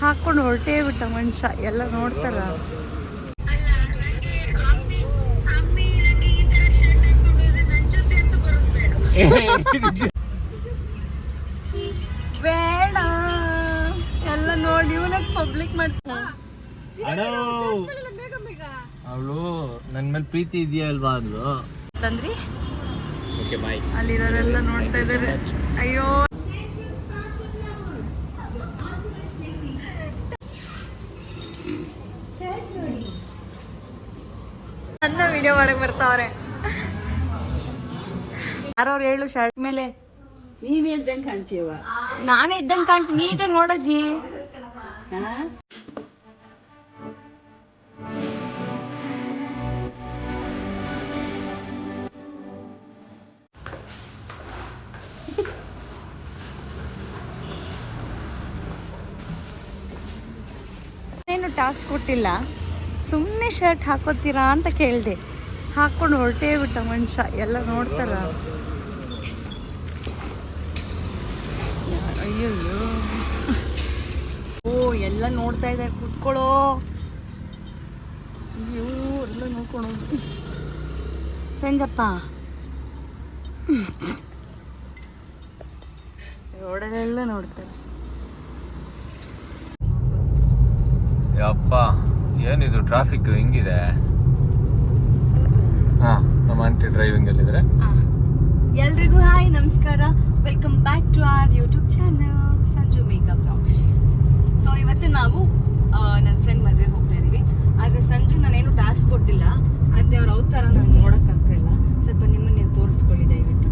ಹಾಕೊಂಡು ಹೊರಟೇ ಬಿಟ್ಟ ಮನುಷ್ಯ. ಎಲ್ಲ ನೋಡ್ತಾರ. ಬೇಡ ಎಲ್ಲ ನೋಡಿ ಇವನಾಗ ಪಬ್ಲಿಕ್ ಮಾಡ್ತಾನ. ಅವಳು ನನ್ ಮೇಲೆ ಪ್ರೀತಿ ಇದೆಯಾ ಅಲ್ವಾ ಅಂದ್ಲು ತಂದ್ರಿ. Okay bye. ಅಲ್ಲಿರೋರೆಲ್ಲ ನೋಡ್ತಾ ಇದಾರೆ. ಅಯ್ಯೋ ನನ್ನ ವಿಡಿಯೋ ಮಾಡಕ್ ಬರ್ತಾವ್ರೆ. ಯಾರವ್ರು ಹೇಳು ಶರ್ಟ್ ಮೇಲೆ ನೀನೇ ಇದ್ದಂಗೆ ಕಾಣ್ತೀವ. ನಾನೇ ಇದ್ದಂಗೆ ಕಾಣ್ತೀನಿ. ನೀಟಾಗಿ ನೋಡಜ್ಜಿ. ಏನು ಟಾಸ್ಕ್ ಕೊಟ್ಟಿಲ್ಲ, ಸುಮ್ಮನೆ ಶರ್ಟ್ ಹಾಕೋತೀರಾ ಅಂತ ಕೇಳಿದೆ. ಹಾಕೊಂಡು ಹೊರಟೇ ಬಿಟ್ಟ ಮನುಷ್ಯ. ಎಲ್ಲ ನೋಡ್ತಾರ. ಅಯ್ಯಯ್ಯೋ ಓ ಎಲ್ಲ ನೋಡ್ತಾ ಇದ್ದಾರೆ. ಕೂತ್ಕೊಳ್ಳೋ. ಅಯ್ಯೋ ಎಲ್ಲ ನೋಡ್ಕೊಂಡು ಸಂಜಪ್ಪ ರೋಡಲ್ಲೆಲ್ಲ ನೋಡ್ತಾರೆ. ಯಪ್ಪ ಏನಿದು ಟ್ರಾಫಿಕ್ ಹಿಂಗಿದೆ. ಹಾ ನಮ್ಮ ಆಂಟಿ ಡ್ರೈವಿಂಗ್ ಅಲ್ಲಿದ್ರೆ. ಎಲ್ರಿಗೂ ಹಾಯ್, ನಮಸ್ಕಾರ, welcome back to our YouTube channel Sanju makeup blogs. So ಇವತ್ತು ನಾವು ನನ್ನ ಫ್ರೆಂಡ್ ಮದುವೆಗೆ ಹೋಗ್ತಾ ಇದೀವಿ. ಆದರೆ ಸಂಜು ನಾನೇನು ಟಾಸ್ಕ್ ಕೊಟ್ಟಿಲ್ಲ, ಅದೇ ಅವ್ರು ಅವತಾರ ನಾನು ನೋಡೋಕ್ಕಾಗ್ತಾಯಿಲ್ಲ. ಸ್ವಲ್ಪ ನಿಮ್ಮನ್ನು ನೀವು ತೋರಿಸ್ಕೊಳ್ಳಿ ದಯವಿಟ್ಟು.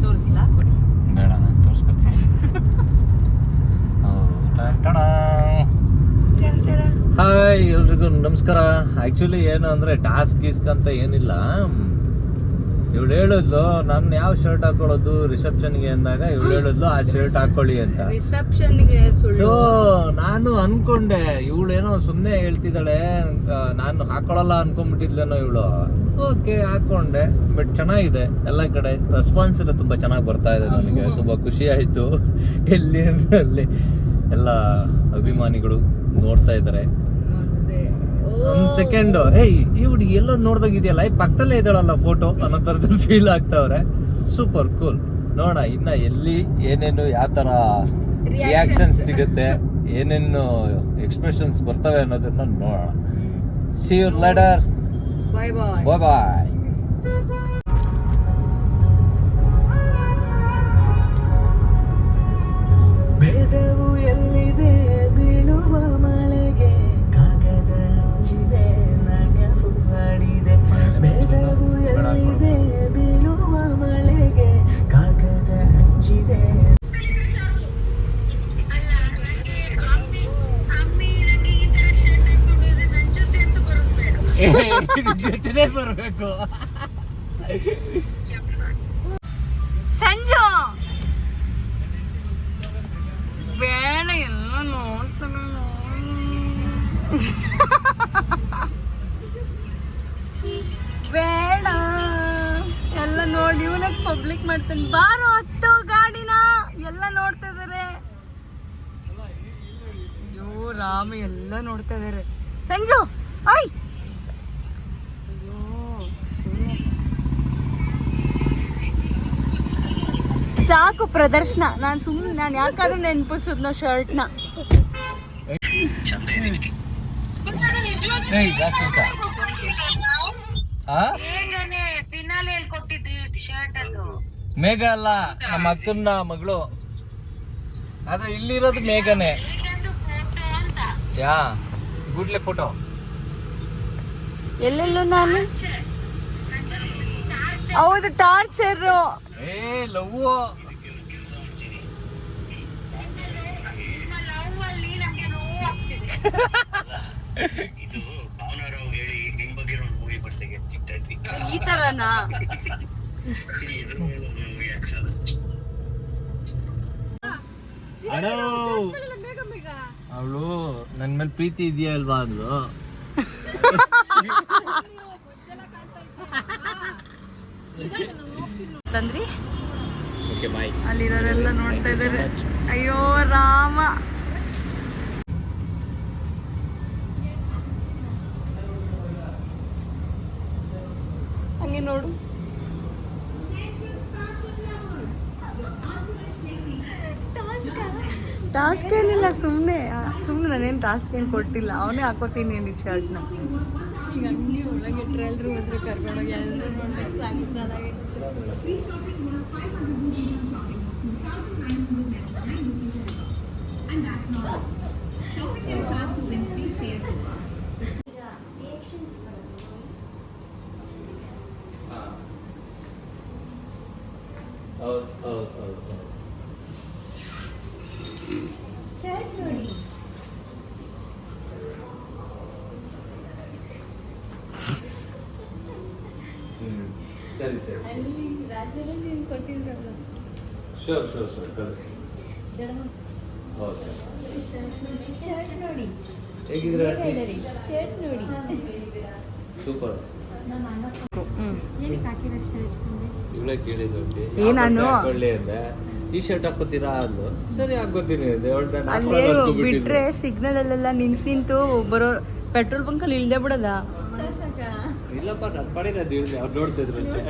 ತೋರಿಸ್ಲಾ? ಕೊಡಿ. ಬೇಡ, ನಾನು ತೋರಿಸ್ಕೊತೀನಿ. ಹಾಯ್ ಎಲ್ರಿಗೂ ನಮಸ್ಕಾರ. ಆ್ಯಕ್ಚುಲಿ ಏನು ಅಂದರೆ ಟಾಸ್ಕ್ ಗೀಸ್ಕ್ ಅಂತ ಏನಿಲ್ಲ. ಇವಳು ಹೇಳಿದ್ಲು ನಾನು ಯಾವ ಶರ್ಟ್ ಹಾಕೊಳ್ಳೋದು ರಿಸೆಪ್ಷನ್ಗೆ ಅಂದಾಗ ಇವಳು ಹೇಳಿದ್ಲು ಆ ಶರ್ಟ್ ಹಾಕೊಳ್ಳಿ ಅಂತ. ರಿಸೆಪ್ಷನ್ಗೆ ಸೊ ನಾನು ಅನ್ಕೊಂಡೆ ಇವಳೇನೋ ಸುಮ್ಮನೆ ಹೇಳ್ತಿದ್ದಾಳೆ, ನಾನು ಹಾಕೊಳ್ಳಲ್ಲ ಅನ್ಕೊಂಡ್ಬಿಟ್ಟಿದ್ಲೇನೋ ಇವಳು. ಓಕೆ ಹಾಕೊಂಡೆ, ಬಟ್ ಚೆನ್ನಾಗಿದೆ. ಎಲ್ಲ ಕಡೆ ರೆಸ್ಪಾನ್ಸ್ ಎಲ್ಲ ತುಂಬ ಚೆನ್ನಾಗಿ ಬರ್ತಾ ಇದೆ. ನನಗೆ ತುಂಬ ಖುಷಿ ಆಯಿತು. ಎಲ್ಲಿ ಅಂದರೆ ಅಲ್ಲಿ ಎಲ್ಲ ಅಭಿಮಾನಿಗಳು ನೋಡ್ತಾ ಇದ್ದಾರೆ. ಒಂದ್ ಸೆಕೆಂಡ್, ಏಯ್ ಈ ಹುಡುಗಿ ಎಲ್ಲೋ ನೋಡ್ದಾಗಿದೆಯಲ್ಲ, ಈ ಪಕ್ಕದಲ್ಲೇ ಇದ್ದಾಳಲ್ಲ ಫೋಟೋ ಅನ್ನೋ ಥರದಲ್ಲಿ ಫೀಲ್ ಆಗ್ತಾವ್ರೆ. Super cool. ನೋಡೋಣ ಇನ್ನ ಎಲ್ಲಿ ಏನೇನು ಯಾವ ಥರ ರಿಯಾಕ್ಷನ್ಸ್ ಸಿಗುತ್ತೆ, ಏನೇನು ಎಕ್ಸ್ಪ್ರೆಷನ್ಸ್ ಬರ್ತವೆ ಅನ್ನೋದನ್ನ ನೋಡೋಣ. See you later. Bye bye. Bye bye. ಭೇದವು ಎಲ್ಲಿದೆ ಬೀಳುವ ಮಳೆಗೆ ಕಾಗದ ಹಂಚಿದೆ ನಗವು ಹಾಡಿದೆ. ಭೇದವು ಎಲ್ಲಿದೆ ಬೀಳುವ ಮಳೆಗೆ ಕಾಗದ ಹಂಚಿದೆ. ಜೊತೆನೇ ಬರ್ಬೇಕು. ಸಂಜು ಬೇಡ ಎಲ್ಲ ನೋಡ್ತಾನೆ. ಬೇಡ ಎಲ್ಲ ನೋಡಿ ಇವನಾಗ ಪಬ್ಲಿಕ್ ಮಾಡ್ತಾನೆ. ಬಾರೋ ಹತ್ತು ಗಾಡಿನ. ಎಲ್ಲ ನೋಡ್ತಾ ಇದಾರೆ. ಅಯ್ಯೋ ರಾಮ ಎಲ್ಲ ನೋಡ್ತಾ ಇದಾರೆ. ಸಂಜು ಐ ಅಯ್ಯೋ ಸಾಕು ಪ್ರದರ್ಶನ. ನಾನು ಯಾಕಾದ್ರೂ ನೆನಪಿಸೋದ್ ನಾವು ಶರ್ಟ್ನ. ಮೇಘ ಅಲ್ಲ, ನಮ್ಮ ಅಕ್ಕನ ಮಗಳು. ಆದ್ರೆ ಇಲ್ಲಿರೋದು ಮೇಘನೆ. ಯಾ ಗುಡ್ಲೆ ಫೋಟೋ ಎಲ್ಲೆಲ್ಲೂ ನಾನು. ಹೌದು ಟಾರ್ಚರ್. ಏ ಲವ್ ಈ ತರನಾ? ಅವಳು ನನ್ ಮೇಲೆ ಪ್ರೀತಿ ಇದೆಯಾ ಅಲ್ವಾ ಅಂದ್ಲು. ತಂದ್ರಿ. Okay bye. ಅಲ್ಲಿರೋರೆಲ್ಲ ನೋಡ್ತಾ ಇದಾರೆ. ಅಯ್ಯೋ ರಾಮ ನೋಡು. ಟಾಸ್ಕ್ ಏನಿಲ್ಲ, ಸುಮ್ಮನೆ ನಾನೇನು ಟಾಸ್ಕ್ ಏನು ಕೊಟ್ಟಿಲ್ಲ. ಅವನೇ ಹಾಕೋತೀನಿ ಈ ಶರ್ಟ್ನ. ಈಗ ಹಂಗೆ ಒಳಗಿಟ್ರೆ ಎಲ್ಲರೂ ಬಂದರೆ ಕರ್ಕೊಂಡೋಗಿ ಎಲ್ಲರೂ ನೋಡ್ಬೇಕು ಸಾಕಾಗಿ. ಹೌದು ಶರ್ಟ್ ನೋಡಿ. ಸರಿ ಅಲ್ಲಿ ರಾಜರಲ್ಲಿ ಏನು ಕೊಟ್ಟಿದ್ರಲ್ಲ. ಶೋರ್ ಕಳಿಸಿ. ಓಕೆ, ಶರ್ಟ್ ನೋಡಿ ಹೇಗಿದ್ರೆ ಶರ್ಟ್ ನೋಡಿ. ಸೂಪರ್. ಏನಕ್ಕೆ ಹಾಕಿರೋ ಶರ್ಟ್ಸ್? ಇವಳೇ ಕೇಳಿದ್ರು ಏ ನಾನು ಒಳ್ಳೆ ಅಂದೆ, ಈ ಶರ್ಟ್ ಹಾಕೋತೀರಾ ಅಂದು. ಸರಿ ಹಾಕೋತೀನಿ ಅಂದೆ. ಅಲ್ಲೇ ಬಿಟ್ರೆ ಸಿಗ್ನಲ್ ಅಲ್ಲೆಲ್ಲ ನಿಂತು ಬರೋ ಪೆಟ್ರೋಲ್ ಬಂಕ್ ಅಲ್ಲಿ ಇಳ್ದೆ ಬಿಡದ. ಇಲ್ಲಪ್ಪ ನನ್ನ ಪಡೆದ ಇಳಿದೆ, ಅವ್ರು ನೋಡ್ತಿದ್ರು ಅಷ್ಟೇ.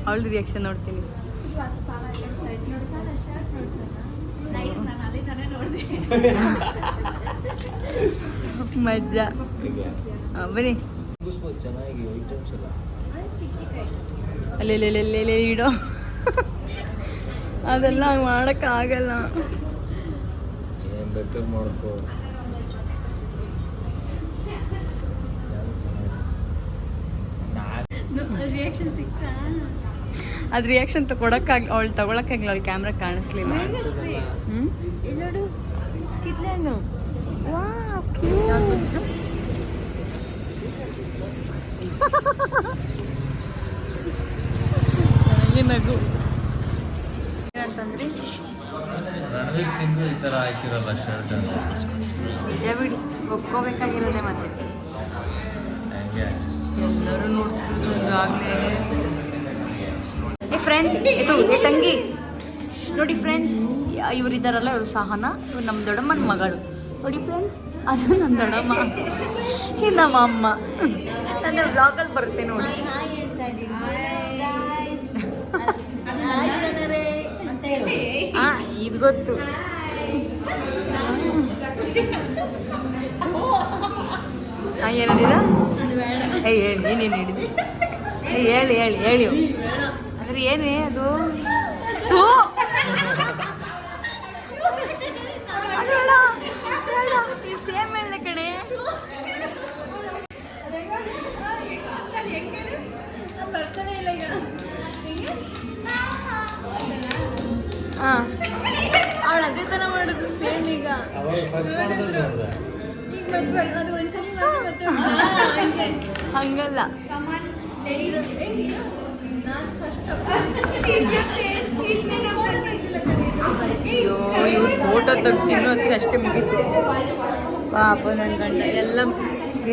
ಅವಳದು ರಿಯಾಕ್ಷನ್ ನೋಡ್ತೀನಿ. ಮಜಾ. ಬನ್ನಿ ಚೆನ್ನಾಗಿ ಐಟಮ್ಸ್ ಎಲ್ಲ ಅಲ್ಲೆಲ್ಲೆಲ್ಲೆಲ್ಲೆ ಇಡೋ. ಅದೆಲ್ಲ ಮಾಡೋಕ್ಕಾಗಲ್ಲ. ಏನು ಬೇಕಾದ್ರೆ ಮಾಡ್ಕೋ. ರಿಯಾಕ್ಷನ್ ಸಿಗ್ತಾ? ಅದು ರಿಯಾಕ್ಷನ್ ಕೊಡೋಕ್ಕಾಗಿ ಅವಳು ತಗೊಳಕ್ಕಾಗಿಲ್ಲ, ಅವಳು ಕ್ಯಾಮ್ರಾ ಕಾಣಿಸ್ಲಿಲ್ಲ. ನೋಡು ಕಿತ್ಲೆ ಹಣ್ಣು. ನನಗೆ ನಗು ಅಂತಂದ್ರೆ ರಣವೀರ್ ಸಿಂಗ್ ಈ ಥರ ಹಾಕಿರಲ್ಲ ಶರ್ಟ್ ಅಂತ. ನಿಜ ಬಿಡಿ, ಒಪ್ಕೋಬೇಕಾಗಿರೋದೆ. ಮತ್ತೆ ಹಂಗೆ ಎಲ್ಲರೂ ನೋಡ್ತಿದ್ರು ಆಗಲೇ. ಫ್ರೆಂಡ್ ಇದು ತಂಗಿ ನೋಡಿ ಫ್ರೆಂಡ್ಸ್, ಇವರಿದ್ದಾರಲ್ಲ, ಇವರು ಸಹನ, ಇವ್ರು ನಮ್ಮ ದೊಡ್ಡಮ್ಮನ ಮಗಳು. ನೋಡಿ ಫ್ರೆಂಡ್ಸ್, ಅದು ನನ್ನ ದೊಡ್ಡಮ್ಮ, ಇದು ನಮ್ಮ ಅಮ್ಮ. ನನ್ನ ಬ್ಲಾಗಲ್ಲಿ ಬರುತ್ತೆ ನೋಡಿ. ಹಾಂ, ಇದು ಗೊತ್ತು. ಹಾಂ, ಏನಂದಿದ? ಹೇಳಿ, ಏನೇನು ಹೇಳಿದ್ವಿ? ಹೇಳಿ ಅಂದ್ರೆ ಏನೇ ಅದು? ತೂ ಸೇಮ್ ಹೇಳ ಕಡೆ. ಹಾಂ, ಅವಳು ಅದೇ ಥರ ಮಾಡೋದು ಸೇಮ್. ಈಗ ಅದು ಒಂದ್ಸಲಿ ಹಂಗಲ್ಲ. ಅಯ್ಯೋ, ಇವ್ರು ಫೋಟೋ ತೆಗ್ದಿನ್ನೂ ಹೊತ್ತಿಗೆ ಅಷ್ಟೇ ಮುಗೀತು. ಪಾಪ ನನ್ನ ಗಂಡ ಎಲ್ಲ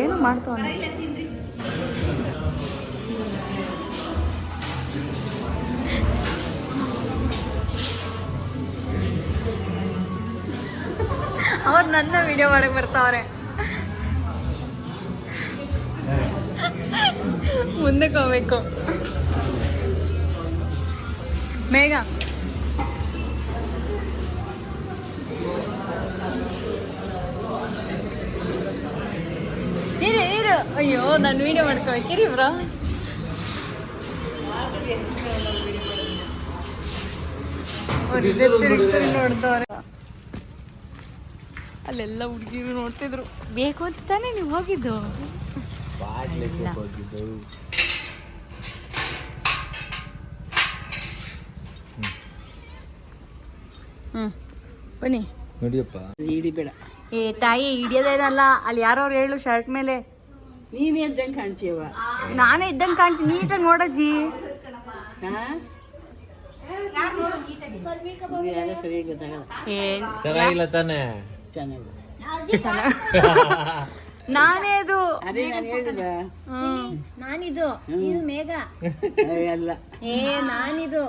ಏನು ಮಾಡ್ತಾವನ. ಅವ್ರು ನನ್ನ ವಿಡಿಯೋ ಮಾಡಕ್ಕೆ ಬರ್ತಾವ್ರೆ. ಮುಂದಕ್ಕೆ ಹೋಗ್ಬೇಕು. ಬೇಗ ಇರು. ಅಯ್ಯೋ, ನಾನು ವಿಡಿಯೋ ಮಾಡ್ಕೋಬೇಕಿರಿ ಬ್ರೋ. ನೋಡ್ದವ್ರೆ ಅಲ್ಲೆಲ್ಲ ಹುಡುಗಿರು ನೋಡ್ತಿದ್ರು. ಬೇಕು ಅಂತ ತಾನೇ ನೀವು ಹೋಗಿದ್ದು? ಬನ್ನಿ ನೋಡಿಯಪ್ಪ, ಹಿಡಿಬೇಡ. ಏ ತಾಯಿ, ಹಿಡಿಯೋದೇನಲ್ಲ. ಅಲ್ಲಿ ಯಾರವ್ರು ಹೇಳು ಶರ್ಟ್ ಮೇಲೆ? ನೀನು ಎದ್ದಂಗೆ ಕಾಣ್ತೀಯವ. ನಾನೇ ಇದ್ದಂಗೆ ಕಾಣ್ತೀನಿ. ನೀಟಾಗಿ ನೋಡಜ್ಜಿ. ಯಾರ ಸರಿ ಗೊತ್ತಾಗಲ್ಲ. ಚೆನ್ನಾಗಿಲ್ಲ ತಾನೇ? ಚೆನ್ನಾಗಿ ನಾನೇ ಅದು. ಅದೇ ನಾನು ಹೇಳಿದ. ನಾನಿದು, ಇದು ಮೇಘ ಅಲ್ಲ. ಏ ನಾನಿದು.